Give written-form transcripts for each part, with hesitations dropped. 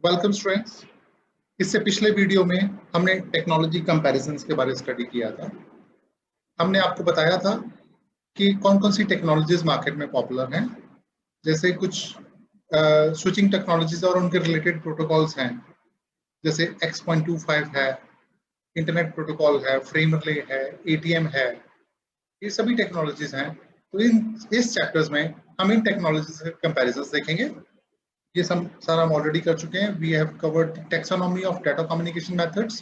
Welcome students. इससे पिछले video में हमने टेक्नोलॉजी कंपैरिजंस के बारे में स्टडी किया था। हमने आपको बताया था कि कौन कौन सी टेक्नोलॉजीज मार्केट में पॉपुलर हैं, जैसे कुछ स्विचिंग टेक्नोलॉजीज और उनके रिलेटेड प्रोटोकॉल्स हैं, जैसे X.25 है, इंटरनेट प्रोटोकॉल है, फ्रेम रिले है, ATM है। ये सभी टेक्नोलॉजीज हैं। तो इस चैप्टर्स में हम इन टेक्नोलॉजीज के कंपैरिजंस देखेंगे। ये सब सारा हम ऑलरेडी कर चुके हैं। We have covered taxonomy of data communication methods.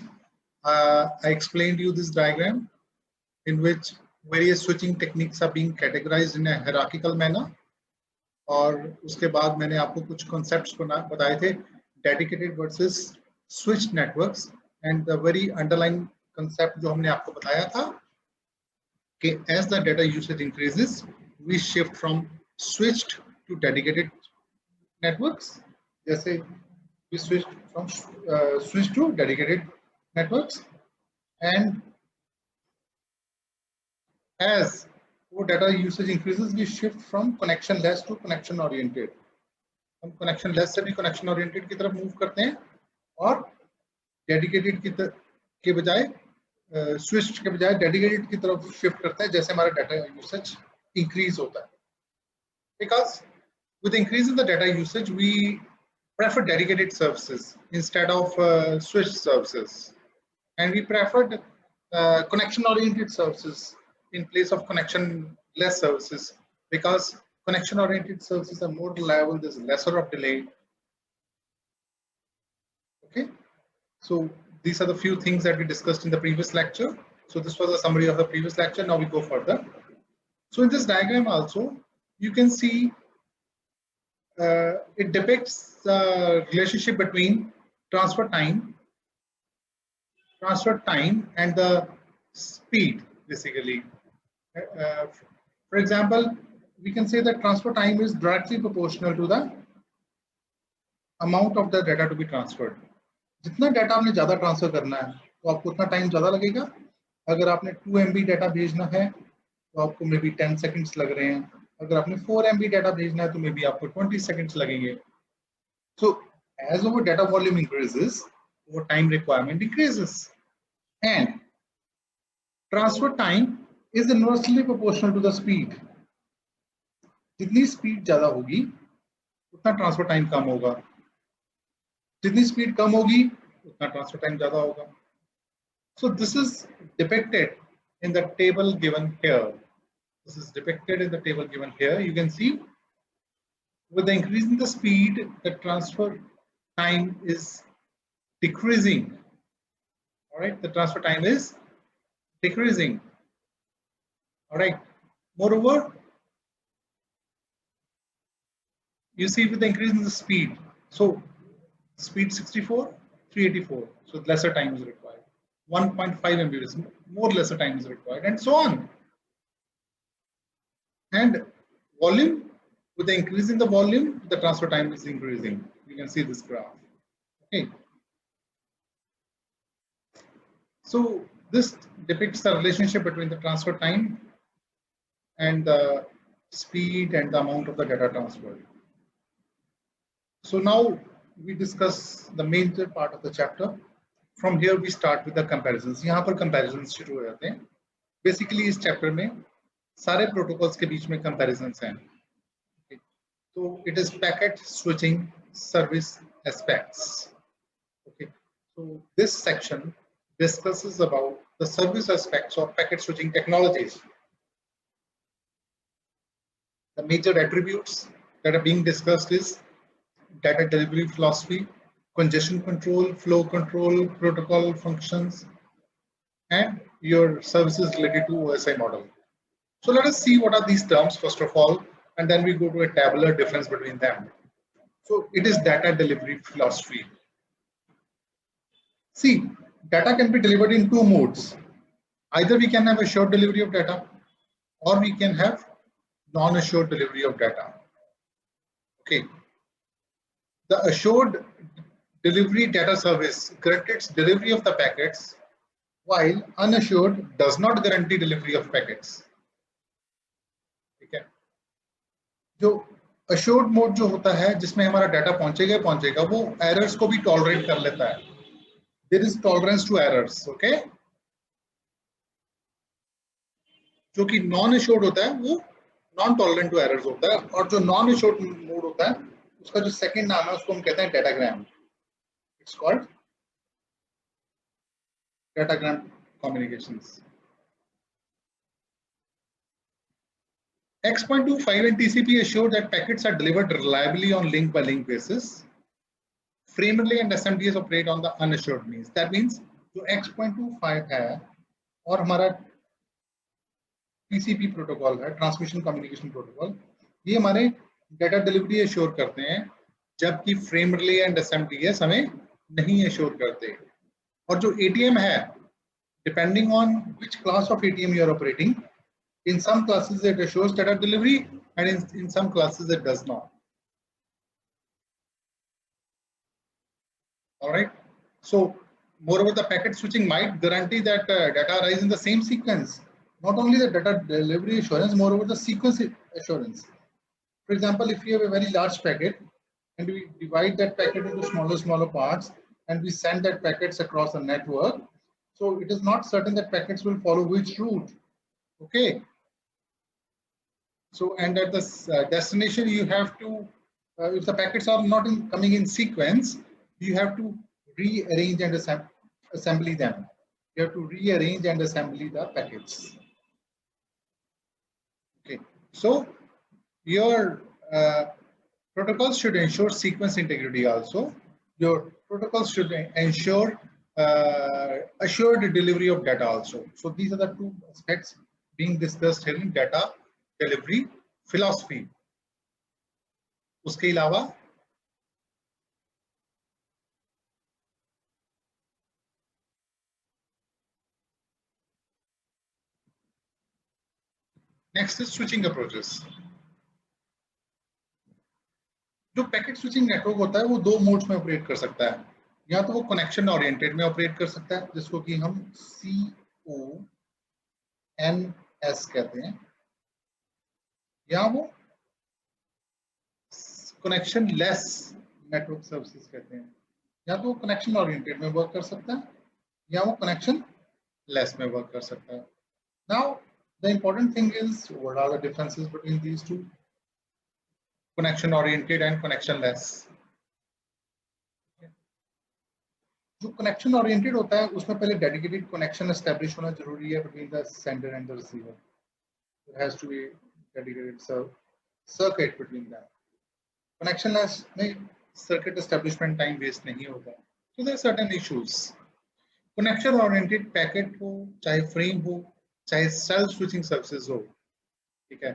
I explained you this diagram in which various switching techniques are being categorized in a hierarchical manner. और उसके बाद मैंने आपको कुछ concepts बताए थे, dedicated versus switched networks, and the very underlying concept जो हमने आपको बताया था कि as the data usage increases, we shift from switched to dedicated networks. जैसे we switch to dedicated networks, and as वो data usage increases, we shift from connectionless to connection oriented. हम connectionless से भी connection oriented की तरफ move करते हैं और dedicated के बजाय switched के बजाय dedicated की तरफ shift करते हैं जैसे हमारा data usage increase होता है. Because with increase in the data usage, we prefer dedicated services instead of switched services, and we preferred connection-oriented services in place of connection-less services, because connection-oriented services are more reliable. There's lesser of delay. Okay, so these are the few things that we discussed in the previous lecture. So this was a summary of the previous lecture. Now we go further. So in this diagram also, you can see it depicts the relationship between transfer time and the speed, basically. For example, we can say that transfer time is directly proportional to the amount of the data to be transferred. जितना data आपने ज़्यादा transfer करना है तो आपको उतना time ज़्यादा लगेगा. अगर आपने 2 MB डाटा भेजना है तो आपको मे बी 10 सेकेंड्स लग रहे हैं. अगर आपने 4 MB डाटा भेजना है तो मे बी आपको 20 सेकेंड्स लगेंगे. So as our data volume increases, our time requirement increases, and transfer time is inversely proportional to the speed. जितनी स्पीड ज्यादा होगी उतना ट्रांसफर टाइम कम होगा, जितनी स्पीड कम होगी उतना ट्रांसफर टाइम ज्यादा होगा. So this is depicted in the table given here. This is depicted in the table given here. You can see with the increase in the speed, the transfer time is decreasing. All right, the transfer time is decreasing. All right. Moreover, you see with the increase in the speed, so speed 64, 384, so lesser time is required. 1.5 MB is more lesser time is required, and so on. And volume, with the increase in the volume, the transfer time is increasing. You can see this graph. Okay. So this depicts the relationship between the transfer time and the speed and the amount of the data transferred. So now we discuss the major part of the chapter. From here we start with the comparisons. यहाँ पर comparisons शुरू हो जाते हैं. Basically इस chapter में सारे protocols के बीच में comparisons हैं. Okay. So it is packet switching service aspects. Okay. So this section discusses about the service aspects of packet switching technologies. The major attributes that are being discussed is data delivery philosophy, congestion control, flow control, protocol functions, and your services related to OSI model. So let us see what are these terms first of all, and then we go to a tabular difference between them. So it is data delivery philosophy. See, data can be delivered in two modes. Either we can have assured delivery of data, or we can have non-assured delivery of data. Okay. The assured delivery data service guarantees delivery of the packets, while unassured does not guarantee delivery of packets. Okay. जो assured mode जो होता है जिसमें हमारा data पहुंचेगा वो errors को भी टॉलरेट कर लेता है. There is tolerance to errors. Okay. जो कि नॉन अश्योर्ड होता है वो नॉन टॉलरेंट टू एरर्स होता है, और जो नॉन अश्योर्ड मोड होता है उसका जो सेकंड नाम है उसको हम कहते हैं datagram. It's called datagram communications. X.25 and TCP assure that packets are delivered reliably on link-by-link basis. Frame-relay and SMTS operate on the unassured means. That means जो X.25 है और हमारा TCP प्रोटोकॉल है, ट्रांसमिशन कम्युनिकेशन प्रोटोकॉल, ये हमारे data delivery assure करते हैं, जबकि फ्रेम रिले एंड SMTS हमें नहीं एश्योर करते. और जो ATM है, depending on which class of ATM you are operating, in some classes it assures data delivery and in some classes it does not. All right. So moreover, the packet switching might guarantee that data arise in the same sequence. Not only the data delivery assurance, moreover the sequence assurance. For example, if you have a very large packet and we divide that packet into smaller parts and we send that packets across the network, so it is not certain that packets will follow which route. Okay. So, and at the destination, you have to, if the packets are not coming in sequence, you have to rearrange and assembly them. You have to rearrange and assembly the packets. Okay. So, your protocols should ensure sequence integrity also. Your protocols should ensure assured delivery of data also. So, these are the two aspects being discussed here in data delivery philosophy. उसके अलावा next is switching approaches. जो packet switching network होता है वो दो modes में operate कर सकता है. या तो वो कनेक्शन ओरिएंटेड में ऑपरेट कर सकता है, जिसको कि हम CONS कहते हैं, या वो कनेक्शन लेस नेटवर्क सर्विसेज कहते हैं. या तो वो कनेक्शन ओरिएंटेड में वर्क कर सकता है या वो कनेक्शन लेस में वर्क कर सकता है. Now the important thing is, what are the differences between these two? Connection oriented and connectionless. जो कनेक्शन ओरिएंटेड होता है उसमें पहले डेडिकेटेड कनेक्शन एस्टैब्लिश होना जरूरी है between the sender and the receiver. There has to be dedicated circuit between them. Connectionless में circuit establishment time waste नहीं होता. So there are certain issues. Connection oriented packet हो, चाहे फ्रेम हो, चाहे सेल्फ स्विचिंग सर्विसेज हो, ठीक है,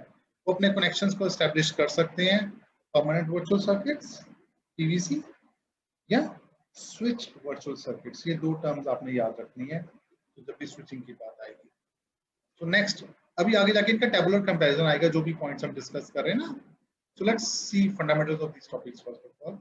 वो अपने कनेक्शंस को एस्टैब्लिश कर सकते हैं परमानेंट वर्चुअल सर्किट्स पीवीसी या स्विच वर्चुअल सर्किट्स. ये दो टर्म्स आपने याद रखनी है तो जब भी स्विचिंग की बात आएगी. तो नेक्स्ट अभी आगे जाके इनका टेबुलर कंपैरिजन आएगा जो भी पॉइंट्स हम डिस्कस कर रहे हैं ना. So let's see fundamentals of this topics first of all.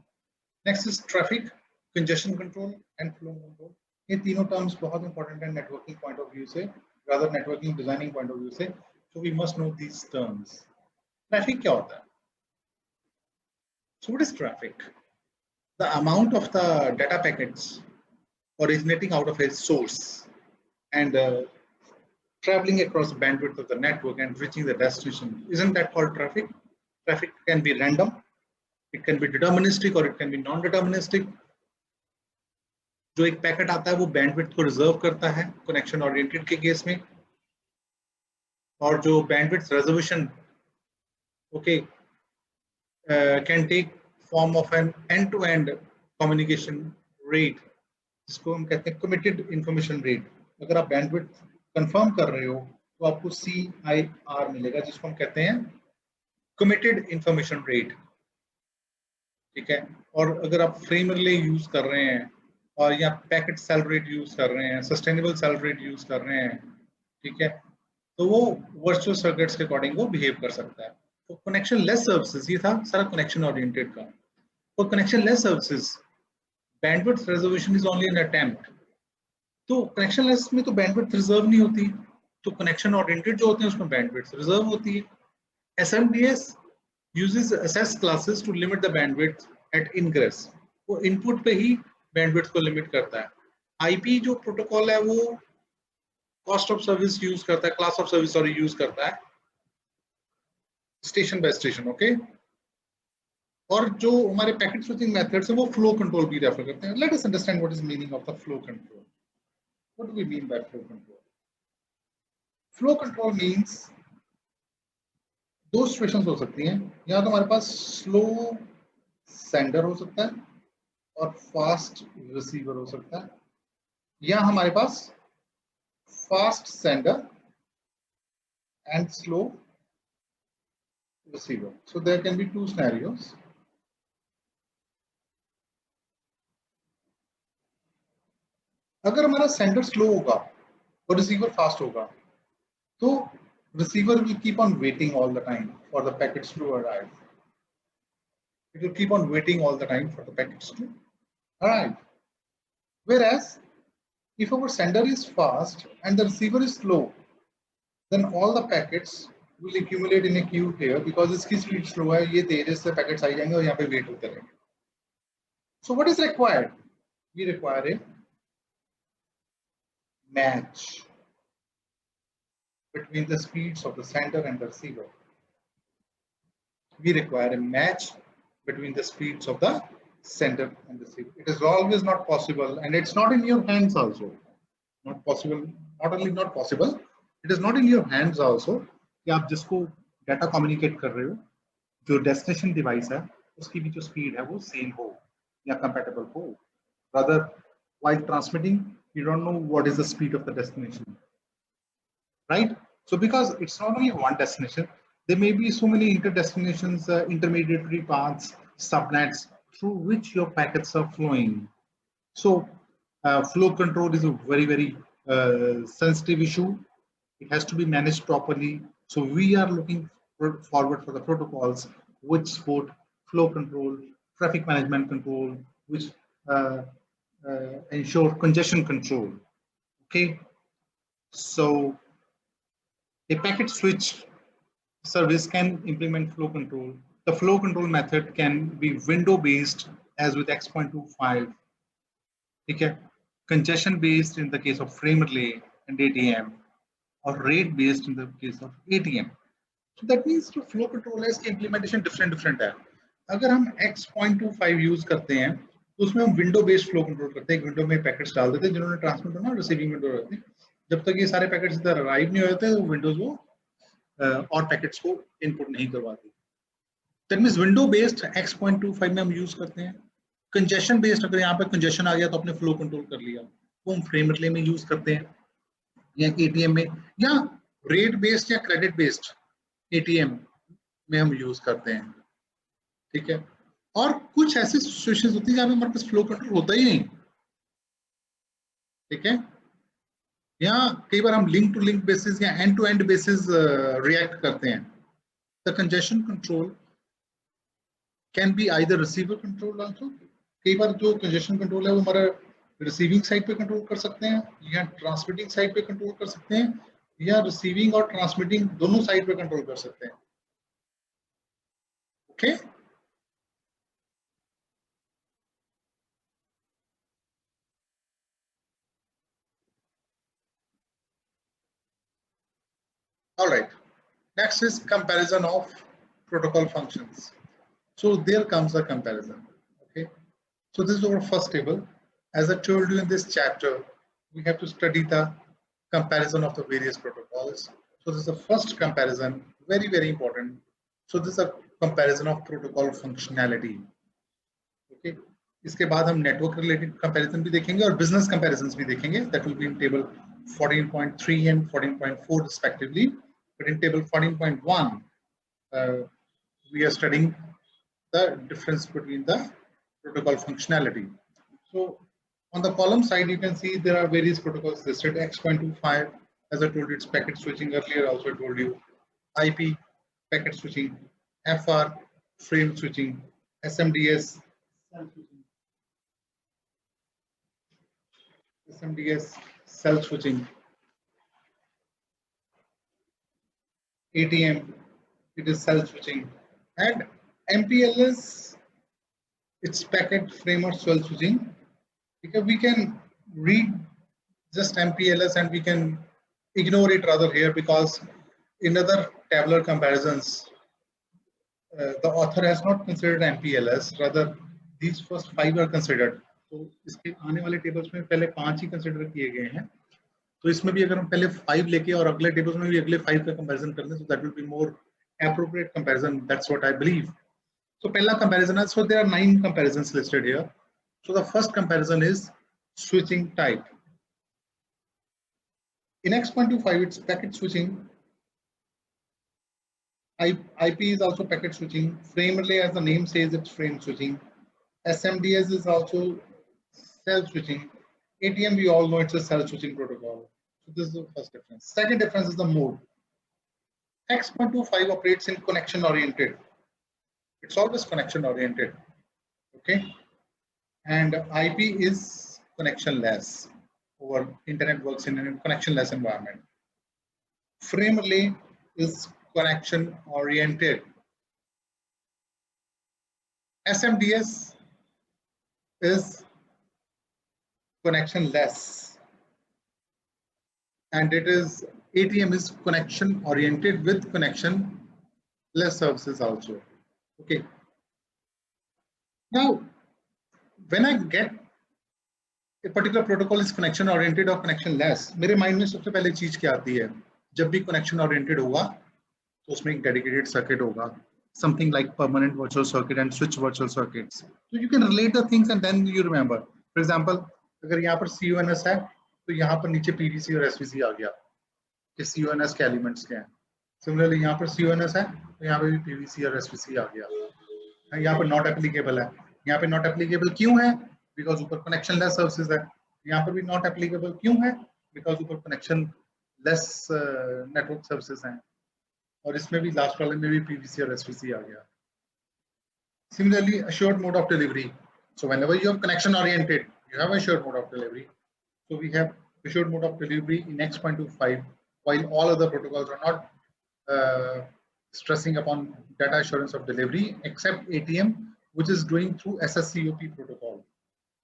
Next is traffic, congestion control and flow control. ये तीनों टर्म्स बहुत इंपॉर्टेंट है नेटवर्किंग पॉइंट ऑफ व्यू से, rather networking designing point of view से. So we must know these terms. Traffic क्या होता है? So what is traffic? The amount of the data packets originating out of a source and traveling across the bandwidth of the network and reaching the destination. Isn't that called traffic? Traffic can be random, it can be deterministic or it can be non-deterministic. जो एक packet आता है वो bandwidth को reserve करता है connection oriented के case में, और जो bandwidth reservation okay can take form of an end to end communication rate, जिसको हम कहते हैं कमिटेड इंफॉर्मेशन रेट. अगर आप बैंडविड्थ कंफर्म कर रहे हो तो आपको CIR मिलेगा, जिसको हम कहते हैं कमिटेड इंफॉर्मेशन रेट, ठीक है. और अगर आप फ्रेम रिले यूज कर रहे हैं और या पैकेट सेल रेट यूज कर रहे हैं, सस्टेनेबल सेल रेट यूज कर रहे हैं, ठीक है, तो वो वर्चुअल सर्किट्स के अकॉर्डिंग वो बिहेव कर सकता है. तो कनेक्शन लेस सर्विसेज, ये था सारा कनेक्शन ओरिएंटेड का. तो connection less services bandwidth reservation is only an attempt. तो कनेक्शन लेस में तो बैंडविड्थ रिजर्व नहीं होती, तो कनेक्शन ओरिएंटेड जो होते हैं उसमें बैंडविड्थ रिजर्व होती है. SMTS uses access classes to limit the bandwidth at ingress. वो इनपुट पे ही बैंडविड्थ को लिमिट करता है. आईपी जो प्रोटोकॉल है वो कॉस्ट ऑफ सर्विस यूज करता है, class of service sorry use करता है स्टेशन बाय स्टेशन. ओके, और जो हमारे पैकेट स्विचिंग मेथड्स है वो फ्लो कंट्रोल भी रेफर करते हैं. Let us understand what is meaning of the flow control. What do we mean by flow control? Flow control means दो सिचुएशंस हो सकती हैं. या तो हमारे पास स्लो सेंडर हो सकता है और फास्ट रिसीवर हो सकता है, या हमारे पास fast sender and slow receiver. So there can be two scenarios. अगर हमारा सेंडर स्लो होगा और रिसीवर फास्ट होगा तो receiver will keep on waiting all the time for the packets to arrive. It will keep on waiting all the time for the packets to arrive. Whereas if our sender is fast and the receiver is slow, then all the packets will accumulate in a queue here because इसकी speed slow है, ये तेज से packets आ जाएंगे और यहाँ पे wait होते रहेंगे. So what is required? We require a match between the speeds of the sender and the receiver. We require a match between the speeds of the sender and the receiver. It is always not possible, and it's not in your hands also. Not possible, not only not possible, it is not in your hands also कि आप जिसको data communicate कर रहे हो, जो destination device है उसकी भी जो स्पीड है वो सेम हो या कंपैटिबल हो. Rather, while transmitting, you don't know what is the speed of the destination, right? So because it's not only one destination, there may be so many inter-destinations, intermediary paths, subnets through which your packets are flowing. So flow control is a very sensitive issue. It has to be managed properly. So we are looking forward for the protocols which support flow control, traffic management control, which ensure congestion control. Okay, so a packet switch service can implement flow control. The flow control method can be window based as with X.25. Okay, congestion based in the case of frame relay and ATM, or rate based in the case of ATM. So that means जो flow control है इसकी implementation different है. अगर हम X.25 use करते हैं तो उसमें हम विंडो बेस्ड फ्लो कंट्रोल करते हैं. एक विंडो में पैकेट्स डाल देते हैं जिन्होंने ट्रांसमिट होना, रिसीविंग विंडो रहती है. जब तक ये सारे पैकेट्स इधर अराइव नहीं होते तो विंडोज वो और पैकेट्स को इनपुट नहीं करवाती. That means window based X.25 में हम यूज करते हैं. कंजेशन बेस्ड, अगर यहाँ पे कंजेशन आ गया तो अपने फ्लो कंट्रोल कर लिया, वो हम फ्रेम रिले में यूज करते हैं या एटीएम में, या रेट बेस्ड या क्रेडिट बेस्ड एटीएम में हम यूज करते हैं. ठीक है, और कुछ ऐसी सिचुएशंस होती है जहां पे हमारे पास फ्लो कंट्रोल होता ही नहीं. ठीक है, या कई बार हम लिंक टू लिंक बेसिस या end to end basis react करते हैं. The congestion control can be either receiver control also. कई बार जो कंजेशन कंट्रोल है वो हमारा रिसीविंग साइड पे कंट्रोल कर सकते हैं या ट्रांसमिटिंग साइड पे कंट्रोल कर सकते हैं, या रिसीविंग और ट्रांसमिटिंग दोनों साइड पे कंट्रोल कर सकते हैं. Okay, all right. Next is comparison of protocol functions. So there comes a comparison. Okay, so this is our first table. As I told you in this chapter, we have to study the comparison of the various protocols. So this is the first comparison, very important. So this is a comparison of protocol functionality. Okay, इसके बाद हम network related comparison भी देखेंगे और business comparisons भी देखेंगे. That will be in table 14.3 and 14.4 respectively. But in table 14.1, we are studying the difference between the protocol functionality. So on the column side, you can see there are various protocols listed. X.25, as I told you, it's packet switching. Earlier also I told you IP, packet switching, FR, frame switching, SMDS, cell switching, ATM, it is cell switching, And MPLS, it's packet framework swell switching, because we can read just MPLS and we can ignore it rather here, because in other tabular comparisons, the author has not considered MPLS, rather these first 5 are considered. तो इसके आने वाले tables में पहले 5 ही consider किए गए हैं, तो इसमें भी अगर हम पहले 5 लेके और अगले टेबल्स में भी अगले 5 का कंपैरिजन कर लें, so that will be more appropriate comparison. That's what I believe. So पहला comparison है, so there are 9 comparisons listed here. So the first comparison is switching type. In X.25, it's packet switching. IP is also packet switching. Frame relay, as the name says, it's frame switching. SMDS is also cell switching. ATM, we all know it's a cell switching protocol. So this is the first difference. Second difference is the mode. X.25 operates in connection oriented. It's always connection oriented. Okay. And IP is connectionless. Over internet works in a connectionless environment. Frame relay is connection oriented. SMDS is connectionless, and it is ATM is connection oriented with connectionless services also. Okay. Now, when I get a particular protocol is connection oriented or connectionless, मेरे mind में सबसे पहले चीज क्या आती है? जब भी connection oriented होगा, तो उसमें एक dedicated circuit होगा, something like permanent virtual circuit and switch virtual circuits. So you can relate the things and then you remember. For example, अगर यहाँ पर CUNS है, तो यहाँ पर नीचे PVC और SVC आ गया कि CUNS के एलिमेंट्स क्या हैं. Similarly, यहाँ पर CUNS है, तो यहाँ पे भी PVC और SVC आ गया. यहाँ पर not applicable है. यहाँ पे not applicable क्यों है? Because ऊपर connectionless services है. यहाँ पर भी not applicable क्यों है? Because ऊपर connectionless network services हैं. और इसमें भी लास्ट वाले में भी PVC और SVC आ गया. Similarly, assured mode of delivery. So whenever you have connection oriented, you have assured mode of delivery. So we have assured mode of delivery in X.25, while all other protocols are not stressing upon data assurance of delivery, except ATM, which is doing through SSCOP protocol.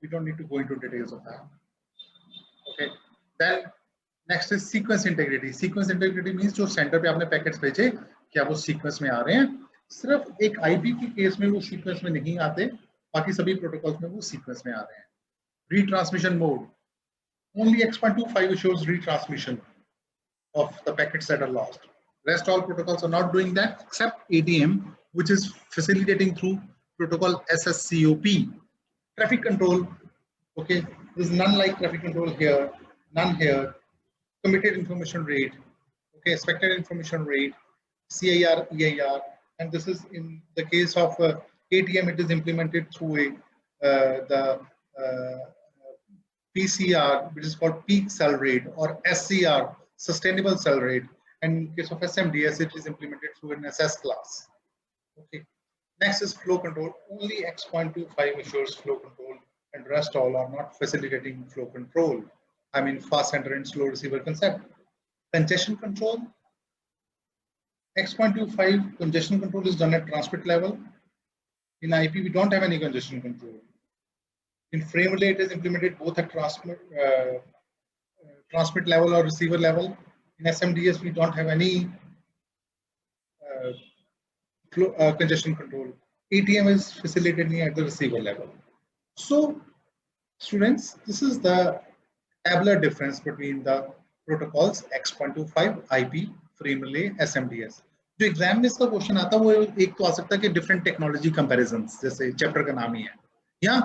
We don't need to go into details of that. Okay. Then next is sequence integrity. Sequence integrity means जो centre पे आपने packets भेजे, क्या वो sequence में आ रहे हैं? सिर्फ एक आईपी के केस में वो सीक्वेंस में नहीं आते, बाकी सभी प्रोटोकॉल्स में वो सीक्वेंस में आ रहे हैं. Retransmission mode. Only X.25 shows retransmission of the packets that are lost. Rest all protocols are not doing that except ATM, which is facilitating through protocol SSCOP. Traffic control. Okay, there's none like traffic control here, none here. Committed information rate. Okay, expected information rate, CIR, EIR, and this is in the case of ATM, it is implemented through the PCR, which is called peak cell rate, or SCR, sustainable cell rate. And in case of SMDS, it is implemented through an SS class. Okay. Next is flow control. Only X.25 assures flow control, and rest all are not facilitating flow control. I mean, fast sender and slow receiver concept. Congestion control. X.25 congestion control is done at transmit level. In IP, we don't have any congestion control. In frame relay, it is implemented both at transmit level or receiver level. In SMDS, we don't have any congestion control. ATM is facilitating at the receiver level. So, students, this is the tabular difference between the protocols X.25, IP, frame relay, SMDS. जो exam में इसका question आता है वो एक तो आ सकता है कि डिफरेंट टेक्नोलॉजी कंपैरिजंस, जैसे चैप्टर का नाम ही है, या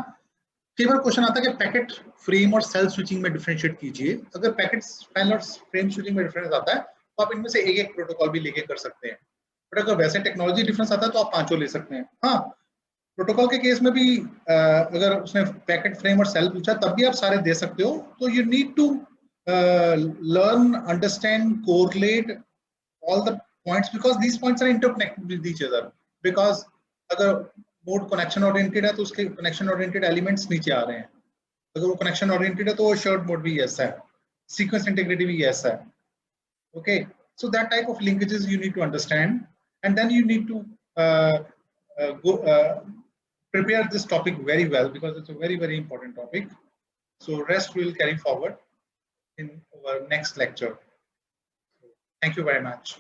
कई बार क्वेश्चन आता है कि पैकेट फ्रेम और सेल स्विचिंग में डिफरेंशिएट कीजिए. अगर पैकेट सेल और फ्रेम स्विचिंग में डिफरेंस आता है तो आप इनमें से एक एक प्रोटोकॉल भी लेके कर सकते हैं, बट अगर वैसे टेक्नोलॉजी डिफरेंस आता है तो आप पांचों ले सकते हैं. हाँ, प्रोटोकॉल के केस में भी अगर उसने पैकेट फ्रेम और सेल पूछा तब भी आप सारे दे सकते हो. तो you need to learn, understand, correlate all the points, because these points are interconnected with each other. Because अगर मोड कनेक्शन ओरिएंटेड है तो उसके कनेक्शन ओरिएंटेड एलिमेंट्स नीचे आ रहे हैं. अगर वो कनेक्शन ओरिएंटेड है तो वो शर्ट मोड भी ऐसा है, सीक्वेंस इंटीग्रिटी भी ऐसा है. Okay, so that type of linkages you need to understand, and then you need to prepare this topic very well because it's a very, very important topic. So rest we'll carry forward in our next lecture. Thank you very much.